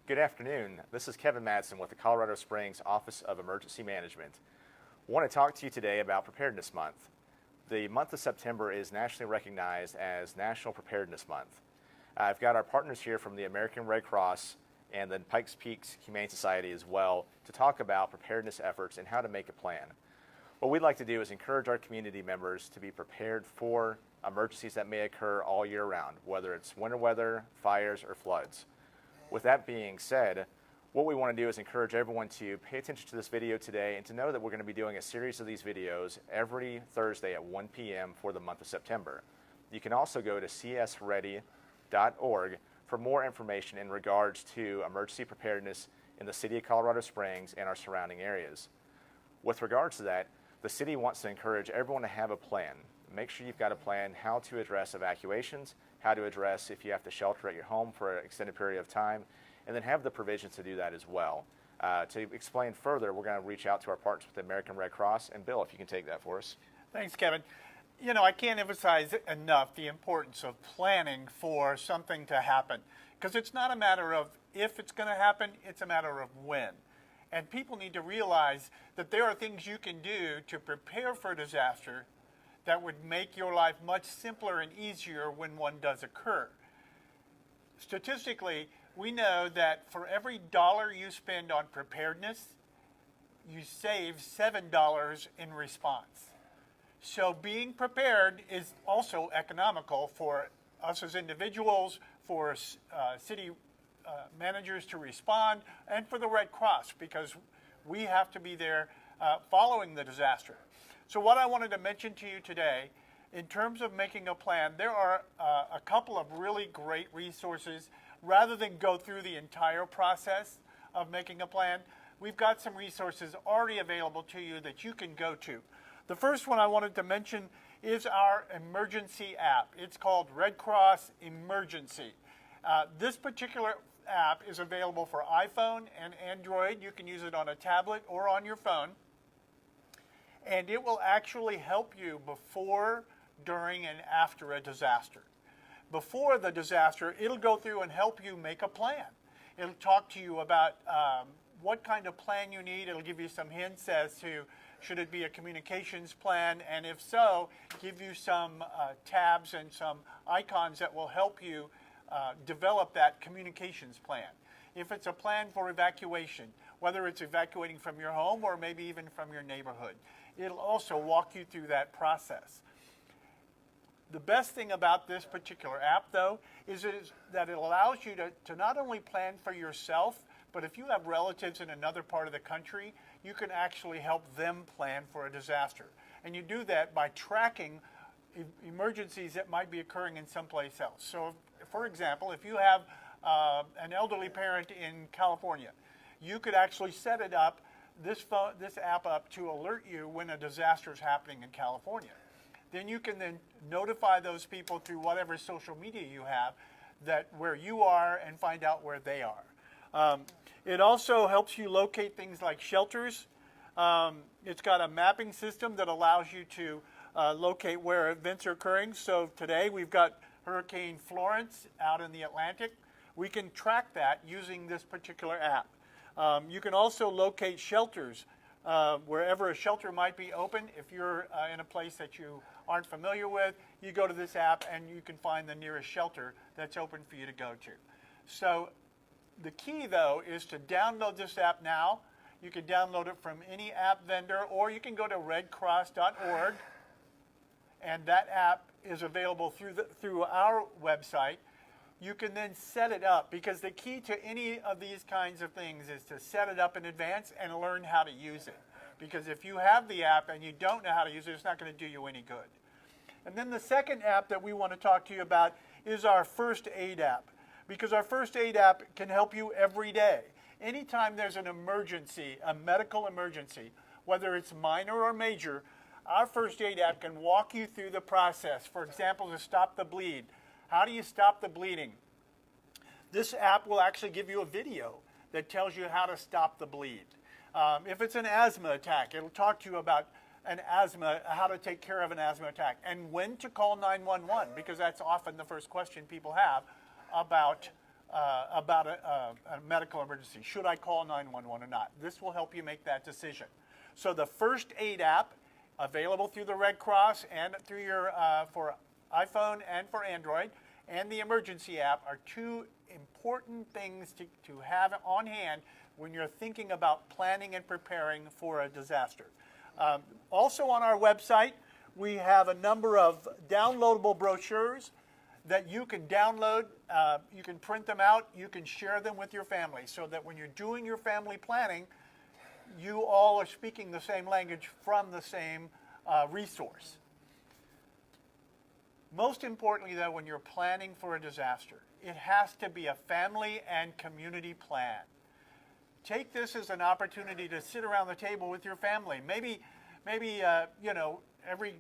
Good afternoon. This is Kevin Madsen with the Colorado Springs Office of Emergency Management. I want to talk to you today about Preparedness Month. The month of September is nationally recognized as National Preparedness Month. I've got our partners here from the American Red Cross and the Pikes Peak Humane Society as well to talk about preparedness efforts and how to make a plan. What we'd like to do is encourage our community members to be prepared for emergencies that may occur all year round, whether it's winter weather, fires, or floods. With that being said, what we want to do is encourage everyone to pay attention to this video today and to know that we're going to be doing a series of these videos every Thursday at 1 p.m. for the month of September. You can also go to csready.org for more information in regards to emergency preparedness in the city of Colorado Springs and our surrounding areas. With regards to that, the city wants to encourage everyone to have a plan. Make sure you've got a plan how to address evacuations, how to address if you have to shelter at your home for an extended period of time, and then have the provisions to do that as well. To explain further, we're going to reach out to our partners with the American Red Cross. And Bill, if you can take that for us. Thanks, Kevin. You know, I can't emphasize enough the importance of planning for something to happen, because it's not a matter of if it's going to happen, it's a matter of when. And people need to realize that there are things you can do to prepare for a disaster that would make your life much simpler and easier when one does occur. Statistically, we know that for every dollar you spend on preparedness, you save $7 in response. So being prepared is also economical for us as individuals, for city managers to respond, and for the Red Cross, because we have to be there following the disaster. So what I wanted to mention to you today, in terms of making a plan, there are a couple of really great resources. Rather than go through the entire process of making a plan, we've got some resources already available to you that you can go to. The first one I wanted to mention is our emergency app. It's called Red Cross Emergency. This particular app is available for iPhone and Android. You can use it on a tablet or on your phone. And it will actually help you before, during, and after a disaster. Before the disaster, it'll go through and help you make a plan. It'll talk to you about what kind of plan you need. It'll give you some hints as to should it be a communications plan, and if so, give you some tabs and some icons that will help you develop that communications plan. If it's a plan for evacuation, whether it's evacuating from your home or maybe even from your neighborhood, it'll also walk you through that process. The best thing about this particular app, though, is that it allows you to not only plan for yourself, but if you have relatives in another part of the country, you can actually help them plan for a disaster. And you do that by tracking emergencies that might be occurring in someplace else. So, for example, if you have an elderly parent in California, you could actually set it up, this app up, to alert you when a disaster is happening in California. Then you can then notify those people through whatever social media you have that where you are and find out where they are. It also helps you locate things like shelters. It's got a mapping system that allows you to locate where events are occurring. So today we've got Hurricane Florence out in the Atlantic. We can track that using this particular app. You can also locate shelters wherever a shelter might be open. If you're in a place that you aren't familiar with, you go to this app and you can find the nearest shelter that's open for you to go to. So the key, though, is to download this app now. You can download it from any app vendor, or you can go to redcross.org, and that app is available through our website. You can then set it up, because the key to any of these kinds of things is to set it up in advance and learn how to use it. Because if you have the app and you don't know how to use it, it's not going to do you any good. And then the second app that we want to talk to you about is our First Aid app, because our First Aid app can help you every day. Anytime there's an emergency, a medical emergency, whether it's minor or major, our First Aid app can walk you through the process. For example, to stop the bleed. How do you stop the bleeding? This app will actually give you a video that tells you how to stop the bleed. If it's an asthma attack, it'll talk to you about how to take care of an asthma attack, and when to call 911, because that's often the first question people have about about a medical emergency. Should I call 911 or not? This will help you make that decision. So the First Aid app, available through the Red Cross and through your for iPhone and for Android, and the emergency app are two important things to have on hand when you're thinking about planning and preparing for a disaster. Also on our website, we have a number of downloadable brochures that you can download, you can print them out, you can share them with your family so that when you're doing your family planning, you all are speaking the same language from the same resource. Most importantly, though, when you're planning for a disaster, it has to be a family and community plan. Take this as an opportunity to sit around the table with your family. Maybe every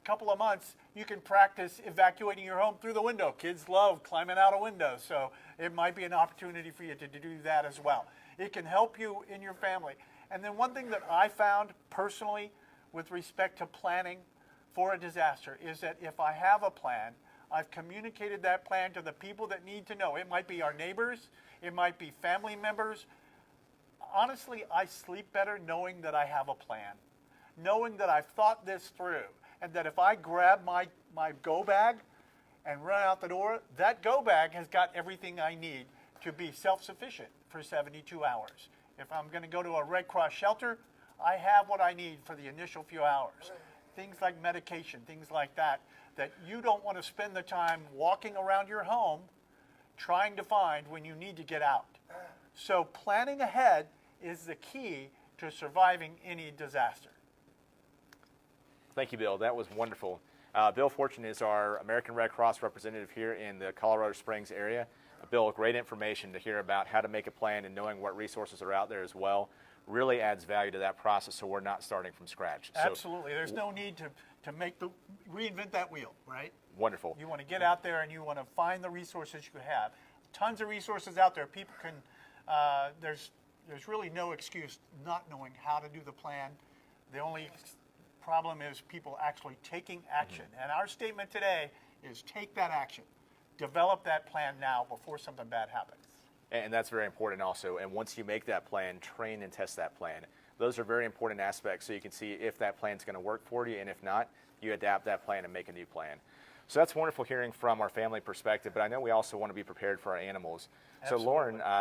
couple of months you can practice evacuating your home through the window. Kids love climbing out of windows, so it might be an opportunity for you to do that as well. It can help you in your family. And then one thing that I found personally with respect to planning for a disaster is that if I have a plan, I've communicated that plan to the people that need to know. It might be our neighbors, it might be family members. Honestly, I sleep better knowing that I have a plan, knowing that I've thought this through, and that if I grab my go bag and run out the door, that go bag has got everything I need to be self-sufficient for 72 hours. If I'm going to go to a Red Cross shelter, I have what I need for the initial few hours. Things like medication, things like that you don't want to spend the time walking around your home trying to find when you need to get out. So planning ahead is the key to surviving any disaster. Thank you, Bill. That was wonderful. Bill Fortune is our American Red Cross representative here in the Colorado Springs area. Bill, great information to hear about how to make a plan and knowing what resources are out there as well. Really adds value to that process so we're not starting from scratch. Absolutely. There's no need to reinvent that wheel, right? Wonderful. You want to get out there and you want to find the resources you have. Tons of resources out there. People can, there's really no excuse not knowing how to do the plan. The only problem is people actually taking action. Mm-hmm. And our statement today is take that action. Develop that plan now before something bad happens. And that's very important also. And once you make that plan, train and test that plan. Those are very important aspects so you can see if that plan is going to work for you, and if not, you adapt that plan and make a new plan. So that's wonderful hearing from our family perspective, but I know we also want to be prepared for our animals. Absolutely. So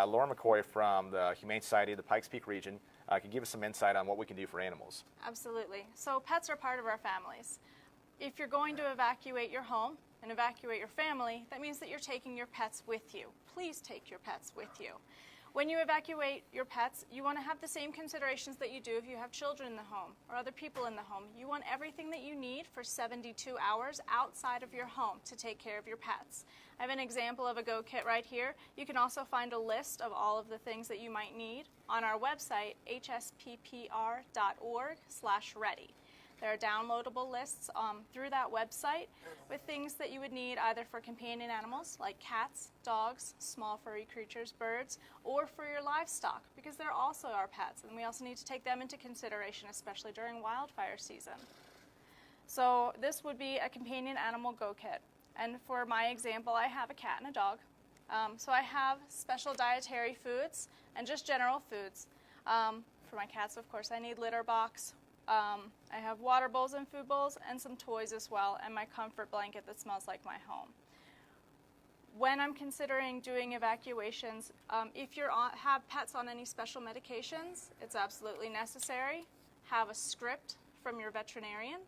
Lauren McCoy from the Humane Society of the Pikes Peak Region can give us some insight on what we can do for animals. Absolutely. So pets are part of our families. If you're going to evacuate your home and evacuate your family, that means that you're taking your pets with you. Please take your pets with you. When you evacuate your pets, you want to have the same considerations that you do if you have children in the home or other people in the home. You want everything that you need for 72 hours outside of your home to take care of your pets. I have an example of a Go Kit right here. You can also find a list of all of the things that you might need on our website, hsppr.org/ready. There are downloadable lists through that website with things that you would need either for companion animals like cats, dogs, small furry creatures, birds, or for your livestock because they're also our pets and we also need to take them into consideration, especially during wildfire season. So this would be a companion animal Go Kit. And for my example, I have a cat and a dog. So I have special dietary foods and just general foods. For my cats, of course, I need litter box. I have water bowls and food bowls and some toys as well, and my comfort blanket that smells like my home. When I'm considering doing evacuations, if you have pets on any special medications, it's absolutely necessary. Have a script from your veterinarian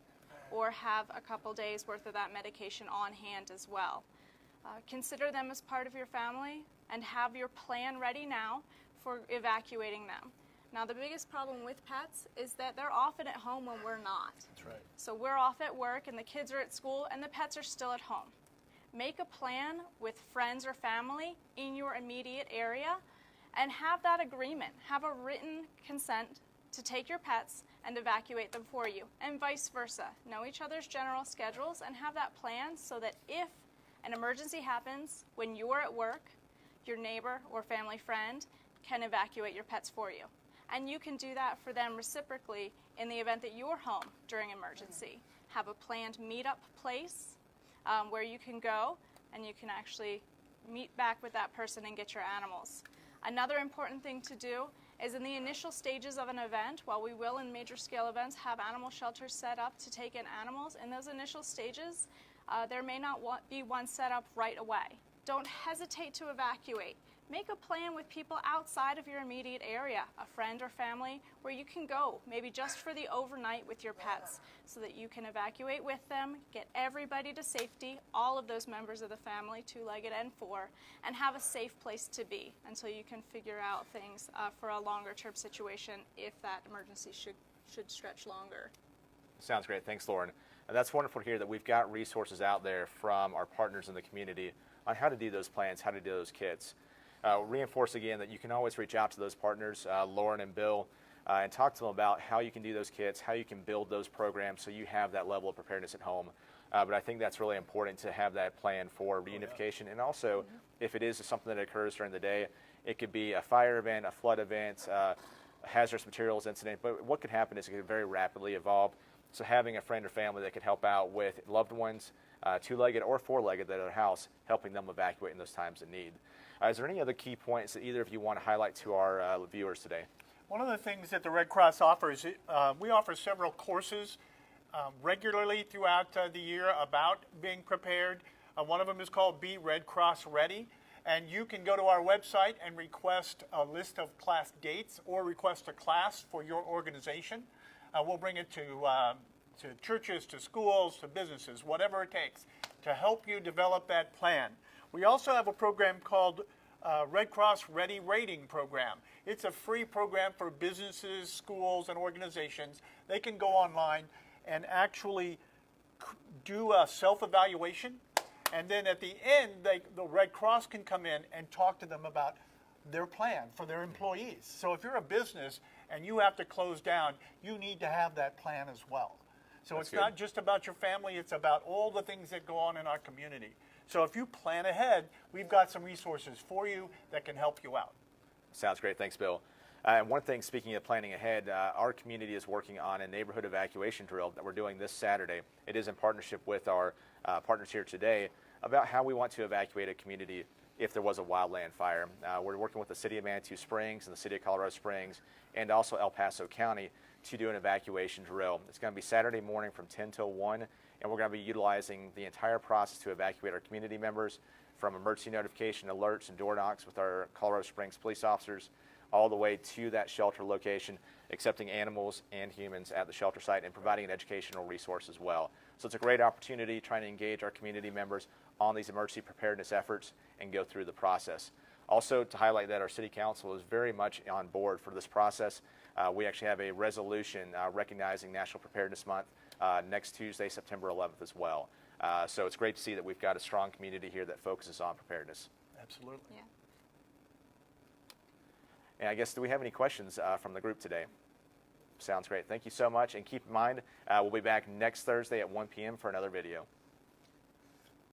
or have a couple days worth of that medication on hand as well. Consider them as part of your family and have your plan ready now for evacuating them. Now, the biggest problem with pets is that they're often at home when we're not. That's right. So we're off at work and the kids are at school and the pets are still at home. Make a plan with friends or family in your immediate area and have that agreement. Have a written consent to take your pets and evacuate them for you, and vice versa. Know each other's general schedules and have that plan so that if an emergency happens when you're at work, your neighbor or family friend can evacuate your pets for you. And you can do that for them reciprocally in the event that you're home during emergency. Have a planned meetup place where you can go and you can actually meet back with that person and get your animals. Another important thing to do is in the initial stages of an event, while we will in major scale events have animal shelters set up to take in animals, in those initial stages, there may not be one set up right away. Don't hesitate to evacuate. Make a plan with people outside of your immediate area, a friend or family, where you can go, maybe just for the overnight with your pets, so that you can evacuate with them, get everybody to safety, all of those members of the family, two-legged and four, and have a safe place to be until you can figure out things for a longer-term situation if that emergency should stretch longer. Sounds great. Thanks, Lauren. And that's wonderful to hear that we've got resources out there from our partners in the community on how to do those plans, how to do those kits. Reinforce again that you can always reach out to those partners, Lauren and Bill, and talk to them about how you can do those kits, how you can build those programs so you have that level of preparedness at home. But I think that's really important to have that plan for reunification. And also, if it is something that occurs during the day, it could be a fire event, a flood event, a hazardous materials incident. But what could happen is it could very rapidly evolve. So having a friend or family that could help out with loved ones, two-legged or four-legged at their house, helping them evacuate in those times of need. Is there any other key points that either of you want to highlight to our viewers today? One of the things that the Red Cross offers, we offer several courses regularly throughout the year about being prepared. One of them is called Be Red Cross Ready, and you can go to our website and request a list of class dates or request a class for your organization. We'll bring it to churches, to schools, to businesses, whatever it takes to help you develop that plan. We also have a program called Red Cross Ready Rating Program. It's a free program for businesses, schools, and organizations. They can go online and actually do a self-evaluation, and then at the end, the Red Cross can come in and talk to them about their plan for their employees. So if you're a business and you have to close down, you need to have that plan as well. So it's not just about your family, it's about all the things that go on in our community. So if you plan ahead, we've got some resources for you that can help you out. Sounds great. Thanks, Bill. And one thing, speaking of planning ahead, our community is working on a neighborhood evacuation drill that we're doing this Saturday. It is in partnership with our partners here today about how we want to evacuate a community if there was a wildland fire. We're working with the City of Manitou Springs and the City of Colorado Springs and also El Paso County to do an evacuation drill. It's going to be Saturday morning from 10 till 1. And we're going to be utilizing the entire process to evacuate our community members, from emergency notification, alerts, and door knocks with our Colorado Springs police officers, all the way to that shelter location, accepting animals and humans at the shelter site and providing an educational resource as well. So it's a great opportunity trying to engage our community members on these emergency preparedness efforts and go through the process. Also, to highlight that our City Council is very much on board for this process. We actually have a resolution recognizing National Preparedness Month next Tuesday, September 11th as well. So it's great to see that we've got a strong community here that focuses on preparedness. Absolutely. Yeah. And I guess, do we have any questions from the group today? Sounds great. Thank you so much. And keep in mind, we'll be back next Thursday at 1 p.m. for another video.